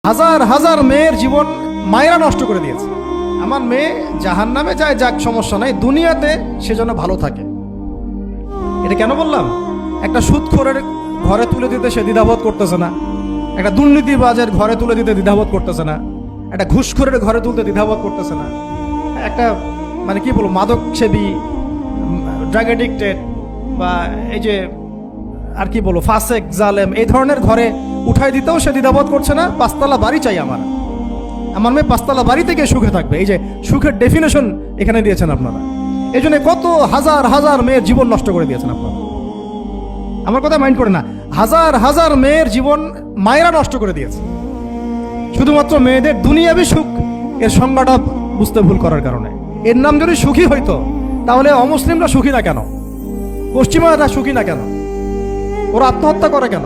হাজার হাজার মেয়ের জীবন মায়েরা নষ্ট করে দিয়েছে। আমার মেয়ে জাহান্নামে যায়, যাক, সমস্যা নাই, দুনিয়াতে সে যেন ভালো থাকে। এটা কেন বললাম? একটা সুদখোরের ঘরে তুলে দিতে সে দ্বিধাবোধ করতেছে না, একটা দুর্নীতিবাজের ঘরে তুলে দিতে দ্বিধাবোধ করতেছে না, একটা ঘুষখোরের ঘরে তুলতে দ্বিধাবোধ করতেছে না, একটা মানে কি বলবো মাদক সেবী, ড্রাগ এডিক্টেড বা এই যে আর কি বলবো ফাসেক, জালেম, এই ধরনের ঘরে উঠাই দিতেও সে দ্বিধাবোধ করছে না। পাঁচতলা বাড়ি চাই আমার মেয়ে পাঁচতলা বাড়ি থেকে সুখে থাকবে। এই যে সুখের ডেফিনেশন এখানে দিয়েছেন আপনারা। এই জন্য কত হাজার হাজার মেয়ের জীবন নষ্ট করে দিয়েছেন আপনারা। আমার কথা মাইন্ড করে না, হাজার হাজার মেয়ের জীবন মায়েরা নষ্ট করে দিয়েছে শুধুমাত্র মেয়েদের দুনিয়াবি সুখ এর সংজ্ঞাটা বুঝতে ভুল করার কারণে। এর নাম যদি সুখী হইতো তাহলে অমুসলিমরা সুখী না কেন? পশ্চিমারা সুখী না কেন? ওরা আত্মহত্যা করে কেন?